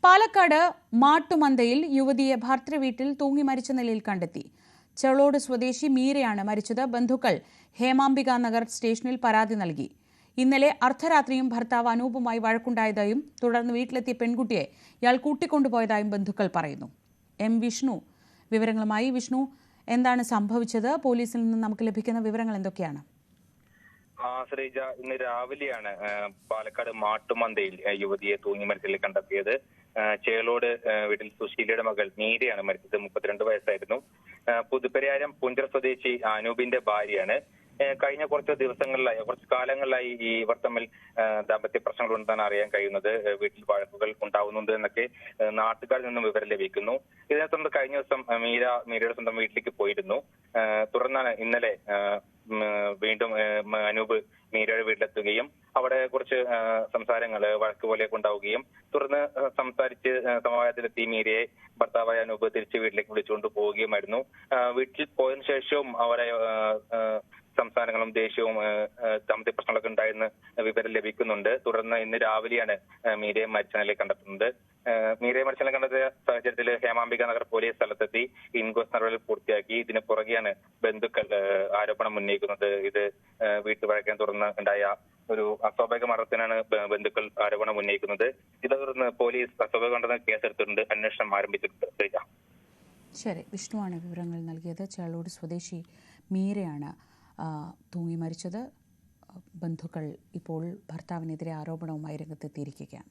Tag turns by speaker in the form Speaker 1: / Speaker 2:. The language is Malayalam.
Speaker 1: പാലക്കാട് മാട്ടുമന്തയിൽ യുവതിയെ ഭർതൃവീട്ടിൽ തൂങ്ങി മരിച്ച നിലയിൽ കണ്ടെത്തി. ചെളോട് സ്വദേശി മീരയാണ് മരിച്ചത്. ബന്ധുക്കൾ ഹേമാംബിക നഗർ സ്റ്റേഷനിൽ പരാതി നൽകി. ഇന്നലെ അർദ്ധരാത്രിയും ഭർത്താവ് അനൂപുമായി വഴക്കുണ്ടായതായും തുടർന്ന് വീട്ടിലെത്തിയ പെൺകുട്ടിയെ ഇയാൾ കൂട്ടിക്കൊണ്ടുപോയതായും ബന്ധുക്കൾ പറയുന്നു. എം വിഷ്ണു വിവരങ്ങളുമായി. വിഷ്ണു, എന്താണ് സംഭവിച്ചത്? പോലീസിൽ നിന്ന് നമുക്ക് ലഭിക്കുന്ന വിവരങ്ങൾ എന്തൊക്കെയാണ്?
Speaker 2: ശ്രീജ, ഇന്ന് രാവിലെയാണ് പാലക്കാട് മാട്ടുമന്തയിൽ യുവതിയെ തൂങ്ങി മരിച്ചതിൽ കണ്ടെത്തിയത്. ചേളോട് വീട്ടിൽ സുശീലയുടെ മകൾ മീരയാണ് മരിച്ചത്. 32 വയസ്സായിരുന്നു. പുതുപരിയാരം പുഞ്ചർ സ്വദേശി അനൂപിന്റെ ഭാര്യയാണ്. കഴിഞ്ഞ കുറച്ച് കാലങ്ങളിലായി ഇവർ തമ്മിൽ ദാമ്പത്യ പ്രശ്നങ്ങൾ ഉണ്ടെന്നാണ് അറിയാൻ കഴിയുന്നത്. വീട്ടിൽ വഴക്കുകൾ ഉണ്ടാവുന്നുണ്ട് എന്നൊക്കെ നാട്ടുകാരിൽ നിന്നും വിവരം ലഭിക്കുന്നു. ഇതിനെ തുടർന്ന് കഴിഞ്ഞ ദിവസം മീരയുടെ സ്വന്തം വീട്ടിലേക്ക് പോയിരുന്നു. തുടർന്നാണ് ഇന്നലെ വീണ്ടും അനൂപ് മീരയുടെ വീട്ടിലെത്തുകയും അവിടെ കുറച്ച് സംസാരങ്ങൾ വഴക്ക് പോലെയൊക്കെ ഉണ്ടാവുകയും തുടർന്ന് സംസാരിച്ച് സമവായത്തിലെത്തി മീരയെ ഭർത്താവായ അനൂപ് തിരിച്ച് വീട്ടിലേക്ക് വിളിച്ചുകൊണ്ട് പോവുകയുമായിരുന്നു. വീട്ടിൽ പോയതിനു ശേഷവും അവരെ സംസാരങ്ങളും ദേഷ്യവും ദാമ്പത്യ പ്രശ്നങ്ങളൊക്കെ ഉണ്ടായെന്ന് വിവരം ലഭിക്കുന്നുണ്ട്. തുടർന്ന് ഇന്ന് രാവിലെയാണ് മീരയെ മരിച്ച നിലയിൽ കണ്ടെത്തുന്നത്. മീരയെ മരിച്ച നിലയിൽ കണ്ടെത്തിയ സാഹചര്യത്തിൽ ഹേമാംബിക നഗർ പോലീസ് സ്ഥലത്തെത്തി ഇൻക്വസ്റ്റ് നടപടികൾ പൂർത്തിയാക്കി. ഇതിന് പുറകെയാണ് ബന്ധുക്കൾ ആരോപണം ഉന്നയിക്കുന്നത്. ഇത് വീട്ടുവഴക്കിനെ തുടർന്ന് ഉണ്ടായ ഒരു അസ്വാഭാവിക മരണത്തിനാണ് ബന്ധുക്കൾ ആരോപണം ഉന്നയിക്കുന്നത്. ഇതേ തുടർന്ന് പോലീസ് അസ്വാഭാവിക മരണത്തിന് കേസെടുത്തിട്ടുണ്ട്. അന്വേഷണം ആരംഭിച്ചിട്ടുണ്ട്.
Speaker 1: ശരി, വിഷ്ണുവാണ് വിവരങ്ങൾ നൽകിയത്. ചേളോട് സ്വദേശി മീരയാണ് തൂങ്ങി മരിച്ചത്. ബന്ധുക്കൾ ഇപ്പോൾ ഭർത്താവിനെതിരെ ആരോപണവുമായി രംഗത്തെത്തിയിരിക്കുകയാണ്.